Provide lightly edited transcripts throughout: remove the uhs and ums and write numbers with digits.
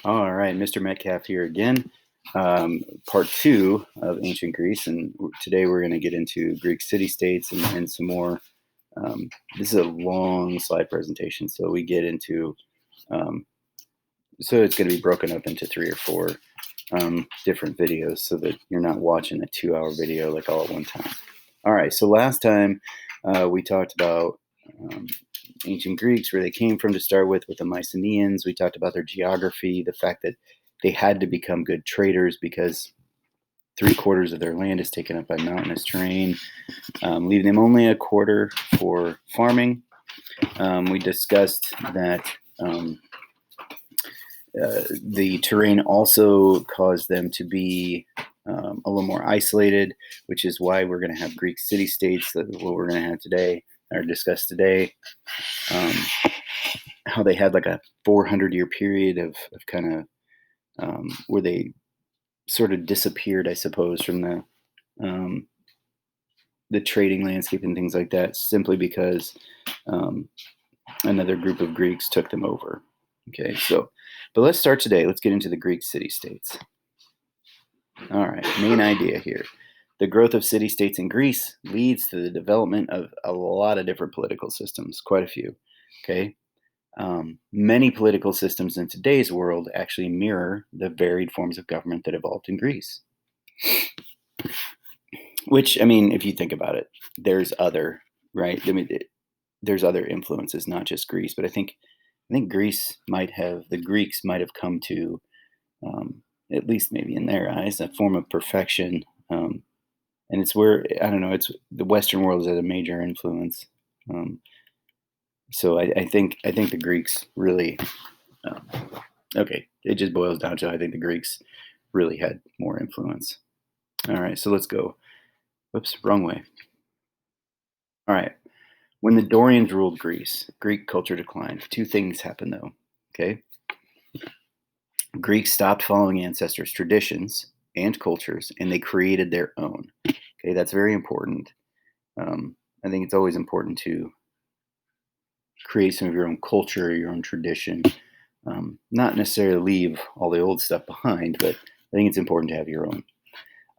All right, Mr. Metcalf here again. Part two of ancient Greece, and today we're going to get into Greek city-states and some more. This is a long slide presentation, so we get into. So it's going to be broken up into 3 or 4 different videos, so that you're not watching a 2-hour video like all at one time. All right, so last time we talked about ancient Greeks, where they came from to start with the Mycenaeans. We talked about their geography, the fact that they had to become good traders because 3/4 of their land is taken up by mountainous terrain, leaving them only a quarter for farming. We discussed that the terrain also caused them to be a little more isolated, which is why we're going to have Greek city-states, that what we're going to have today, or discuss today. How they had like a 400-year period of kind of where they sort of disappeared, I suppose, from the trading landscape and things like that, simply because another group of Greeks took them over. Okay, but let's start today. Let's get into the Greek city-states. All right, main idea here. The growth of city-states in Greece leads to the development of a lot of different political systems, quite a few. Okay, many political systems in today's world actually mirror the varied forms of government that evolved in Greece. Which, I mean, if you think about it, there's other, right? I mean, there's other influences, not just Greece, but I think the Greeks might have come to, at least maybe in their eyes, a form of perfection. And it's where, I don't know, it's the Western world is a major influence. So I think the Greeks really, okay, it just boils down to, I think the Greeks really had more influence. All right, so let's go. Whoops, wrong way. All right. When the Dorians ruled Greece, Greek culture declined. 2 things happened, though. Okay. Greeks stopped following ancestors' traditions and cultures, and they created their own. Okay, that's very important. I think it's always important to create some of your own culture, your own tradition. Not necessarily leave all the old stuff behind, but I think it's important to have your own.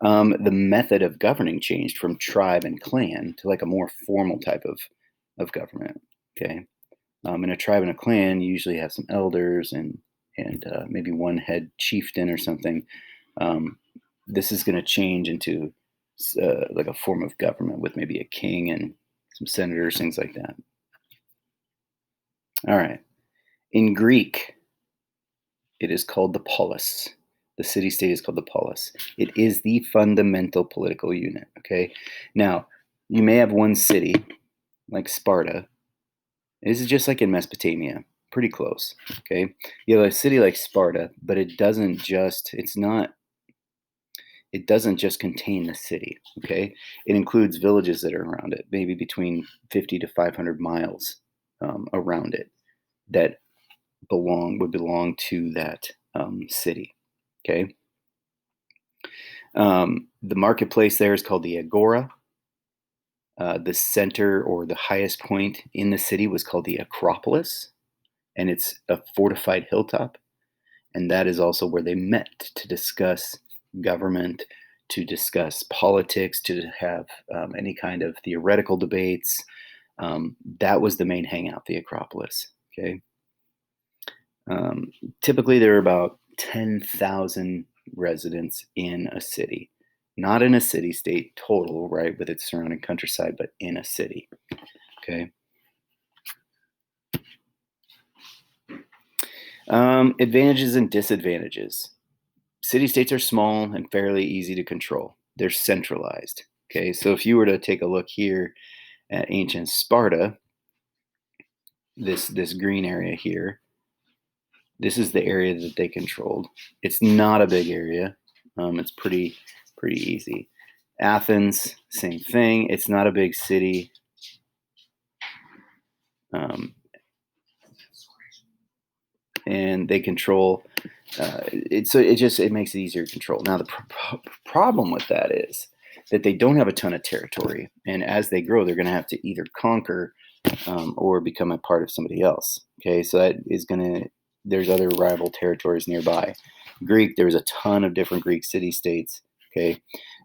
The method of governing changed from tribe and clan to like a more formal type of government. Okay, in a tribe and a clan, you usually have some elders and maybe one head chieftain or something. This is going to change into like a form of government with maybe a king and some senators, things like that. All right. In Greek, it is called the polis. The city-state is called the polis. It is the fundamental political unit. Okay. Now, you may have one city, like Sparta. This is just like in Mesopotamia, pretty close. Okay. You have a city like Sparta, but it doesn't just contain the city. Okay. It includes villages that are around it, maybe between 50 to 500 miles around it, that would belong to that city. Okay. The marketplace there is called the agora. The center, or the highest point in the city, was called the Acropolis, and it's a fortified hilltop. And that is also where they met to discuss government, to discuss politics, to have any kind of theoretical debates. That was the main hangout, the Acropolis. Okay. Typically, there are about 10,000 residents in a city, not in a city-state total, right, with its surrounding countryside, but in a city. Okay. Advantages and disadvantages. City-states are small and fairly easy to control. They're centralized. Okay, so if you were to take a look here at ancient Sparta, this green area here, this is the area that they controlled. It's not a big area. It's pretty easy. Athens, same thing. It's not a big city. And they control it, so it makes it easier to control. Now the problem with that is that they don't have a ton of territory, and as they grow, they're going to have to either conquer or become a part of somebody else. Okay, so that is going to there's other rival territories nearby. Greek, there was a ton of different Greek city-states. Okay,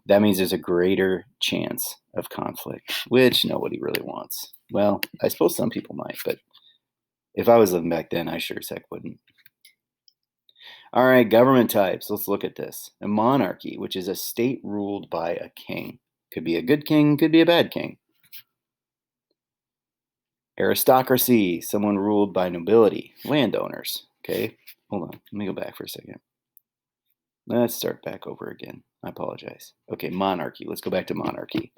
that means there's a greater chance of conflict, which nobody really wants. Well, I suppose some people might, but if I was living back then, I sure as heck wouldn't. All right, government types. Let's look at this. A monarchy, which is a state ruled by a king. Could be a good king, could be a bad king. Aristocracy, someone ruled by nobility, landowners. Okay, hold on. Let me go back for a second. Let's start back over again. I apologize. Okay, monarchy. Let's go back to monarchy.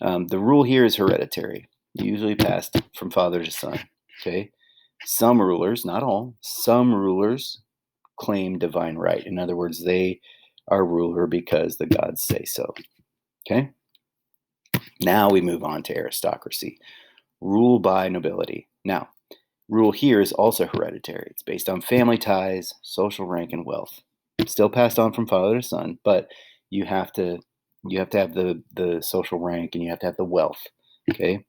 The rule here is hereditary, usually passed from father to son. Okay, some rulers, not all, some rulers claim divine right. In other words, they are ruler because the gods say so. Okay, now we move on to aristocracy, rule by nobility. Now, rule here is also hereditary. It's based on family ties, social rank, and wealth. Still passed on from father to son, but you have to have the social rank and you have to have the wealth. Okay,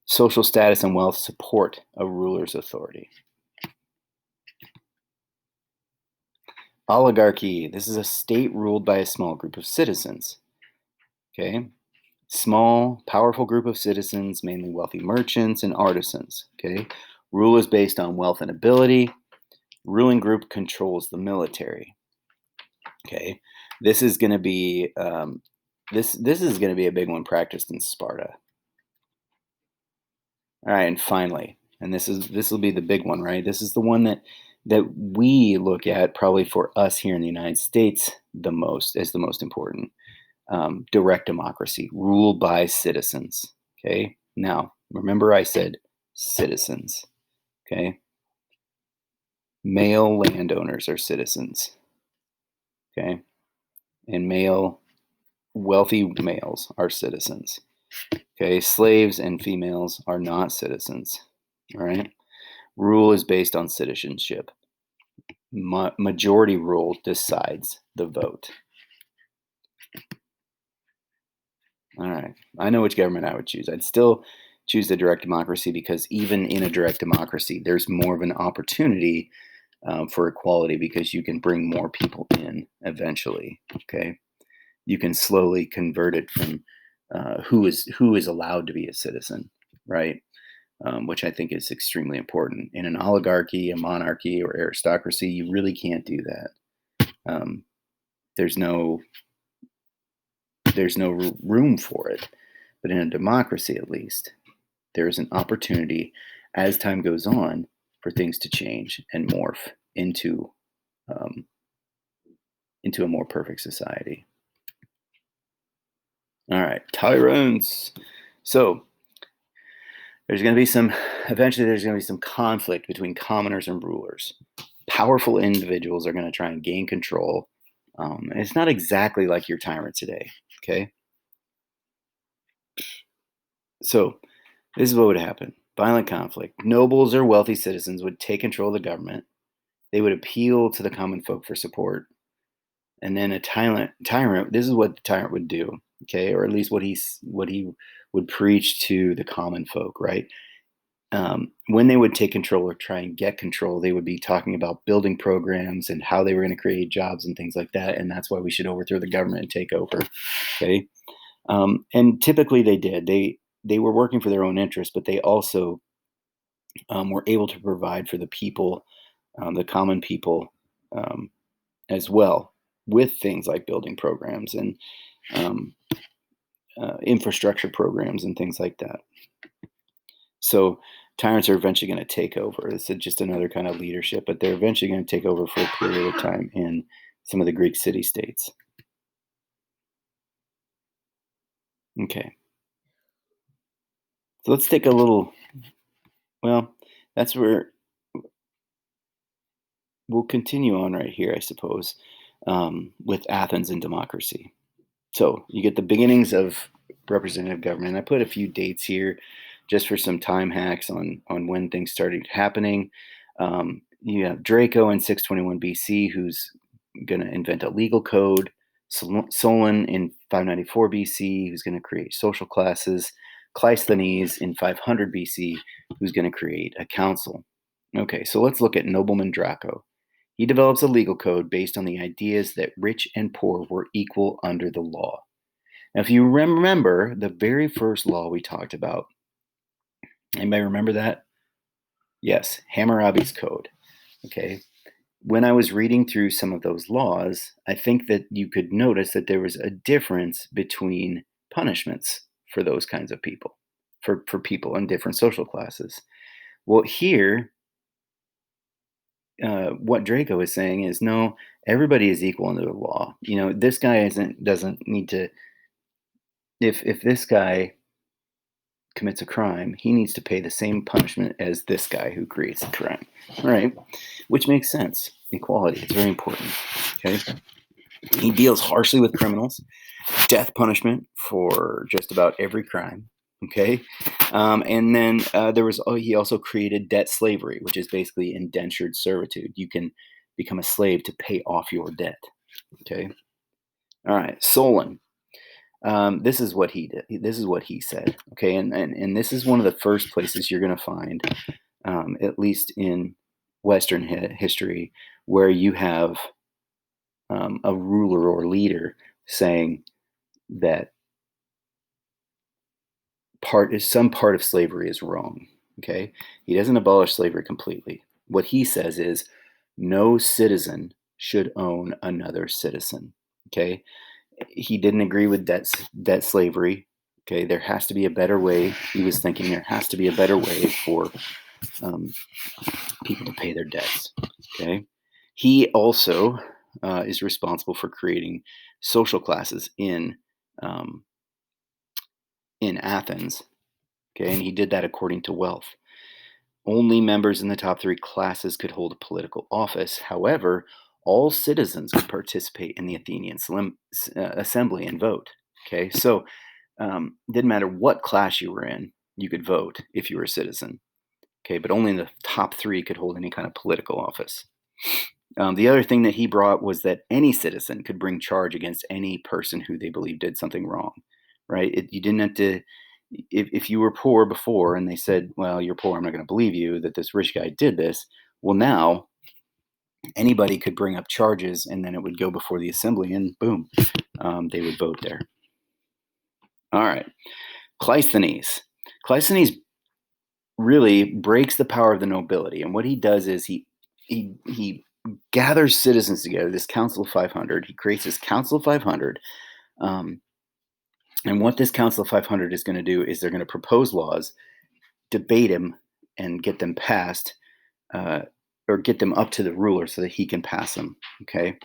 social status and wealth support a ruler's authority. Oligarchy. This is a state ruled by a small group of citizens. Okay, small, powerful group of citizens, mainly wealthy merchants and artisans. Okay, rule is based on wealth and ability. Ruling group controls the military. Okay, this is going to be this is going to be a big one practiced in Sparta. All right, and finally, and this will be the big one, right? This is the one that we look at probably for us here in the United States the most as the most important. Direct democracy, rule by citizens. Okay, now remember I said citizens. Okay, male landowners are citizens. Okay, and male wealthy males are citizens. Okay, slaves and females are not citizens. All right, rule is based on citizenship. Majority rule decides the vote. All right, I know which government I would choose. I'd still choose the direct democracy because even in a direct democracy, there's more of an opportunity for equality because you can bring more people in eventually. Okay, you can slowly convert it from who is allowed to be a citizen, right? Which I think is extremely important. In an oligarchy, a monarchy, or aristocracy, you really can't do that. There's no room for it. But in a democracy, at least, there is an opportunity as time goes on for things to change and morph um, into a more perfect society. All right, tyrants. So eventually there's going to be some conflict between commoners and rulers. Powerful individuals are going to try and gain control. It's not exactly like your tyrant today. Okay. So this is what would happen. Violent conflict. Nobles or wealthy citizens would take control of the government. They would appeal to the common folk for support. And then a tyrant, this is what the tyrant would do, okay? Or at least what he would preach to the common folk, right? When they would take control or try and get control, they would be talking about building programs and how they were going to create jobs and things like that. And that's why we should overthrow the government and take over, okay? And typically they did. They were working for their own interests, but they also were able to provide for the people, the common people, as well, with things like building programs and um, infrastructure programs and things like that. So tyrants are eventually going to take over. It's just another kind of leadership, but they're eventually going to take over for a period of time in some of the Greek city-states. Okay. So let's take a little, well, that's where we'll continue on right here, I suppose, with Athens and democracy. So you get the beginnings of representative government. I put a few dates here just for some time hacks on when things started happening. You have Draco in 621 BC, who's going to invent a legal code. Solon in 594 BC, who's going to create social classes. Cleisthenes in 500 BC, who's going to create a council. Okay, so let's look at Nobleman Draco. He develops a legal code based on the ideas that rich and poor were equal under the law. Now, if you remember the very first law we talked about, anybody remember that? Yes, Hammurabi's Code. Okay, when I was reading through some of those laws, I think that you could notice that there was a difference between punishments for those kinds of people, for people in different social classes. Well, here, what Draco is saying is no, everybody is equal under the law. This guy doesn't need to. If this guy commits a crime, he needs to pay the same punishment as this guy who creates the crime. All right, which makes sense. Equality, it's very important. Okay, he deals harshly with criminals, death punishment for just about every crime. Okay, and then he also created debt slavery, which is basically indentured servitude. You can become a slave to pay off your debt. Okay, all right, Solon. This is what he did. This is what he said. Okay, and this is one of the first places you're going to find, at least in Western history, where you have a ruler or leader saying that some part of slavery is wrong. Okay, he doesn't abolish slavery completely. What he says is no citizen should own another citizen. Okay, he didn't agree with debt slavery. Okay, there has to be a better way. He was thinking there has to be a better way for um, people to pay their debts. Okay, he also is responsible for creating social classes um, in Athens. Okay, and he did that according to wealth. Only members in the top three classes could hold a political office. However, all citizens could participate in the Athenian assembly and vote. Okay, so it didn't matter what class you were in, you could vote if you were a citizen. Okay, but only the top three could hold any kind of political office. The other thing that he brought was that any citizen could bring charge against any person who they believed did something wrong, right? You didn't have to, if you were poor before and they said, well, you're poor, I'm not going to believe you that this rich guy did this. Well, now anybody could bring up charges and then it would go before the assembly and boom, they would vote there. All right. Cleisthenes. Cleisthenes really breaks the power of the nobility. And what he does is he gathers citizens together, this Council of 500. He creates this Council of 500. Um, and what this Council of 500 is going to do is they're going to propose laws, debate them, and get them passed, or get them up to the ruler so that he can pass them. Okay.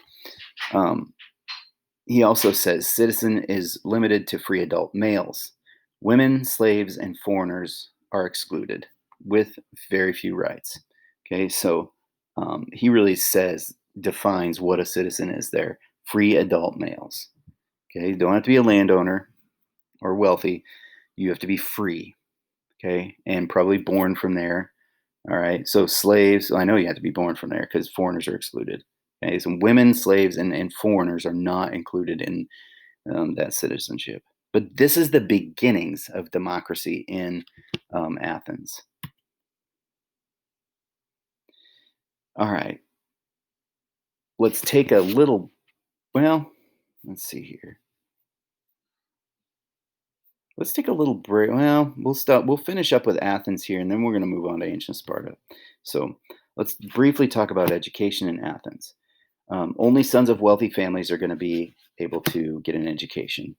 He also says citizen is limited to free adult males. Women, slaves, and foreigners are excluded with very few rights. Okay, so he really defines what a citizen is there. Free adult males. Okay, you don't have to be a landowner or wealthy. You have to be free. Okay, and probably born from there. All right, so slaves, I know you have to be born from there because foreigners are excluded. Okay, so women, slaves, and foreigners are not included in that citizenship. But this is the beginnings of democracy in Athens. All right, let's take a little, well, let's see here. Let's take a little break. Well, we'll finish up with Athens here, and then we're going to move on to ancient Sparta. So let's briefly talk about education in Athens. Only sons of wealthy families are going to be able to get an education.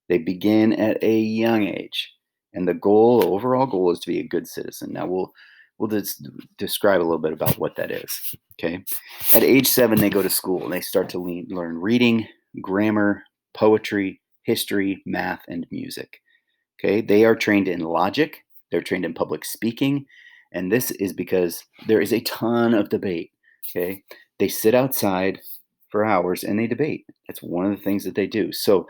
They begin at a young age, and the overall goal, is to be a good citizen. Now we'll just describe a little bit about what that is. Okay, at age 7, they go to school and they start to learn reading, grammar, poetry, history, math, and music. Okay, they are trained in logic. They're trained in public speaking, and this is because there is a ton of debate. Okay, they sit outside for hours and they debate. That's one of the things that they do. So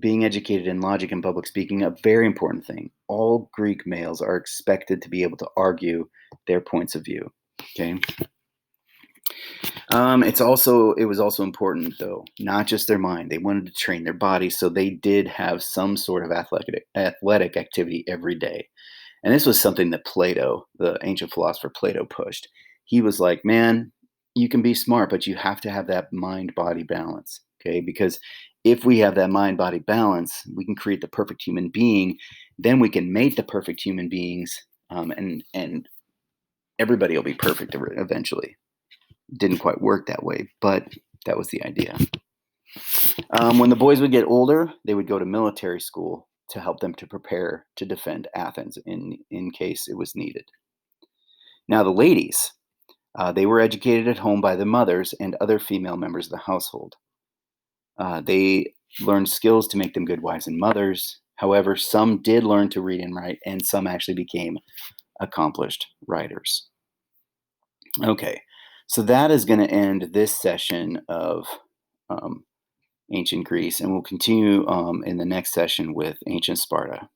being educated in logic and public speaking, a very important thing. All Greek males are expected to be able to argue their points of view. Okay. It was also important though, not just their mind. They wanted to train their body, so they did have some sort of athletic activity every day. And this was something that Plato, the ancient philosopher Plato, pushed. He was like, man, you can be smart, but you have to have that mind body balance. Okay. Because if we have that mind body balance, we can create the perfect human being. Then we can mate the perfect human beings, and everybody will be perfect eventually. Didn't quite work that way, but that was the idea. When the boys would get older, they would go to military school to help them to prepare to defend Athens in case it was needed. Now, the ladies, they were educated at home by the mothers and other female members of the household. They learned skills to make them good wives and mothers. However, some did learn to read and write, and some actually became accomplished writers. Okay, so that is going to end this session of um, ancient Greece, and we'll continue in the next session with ancient Sparta.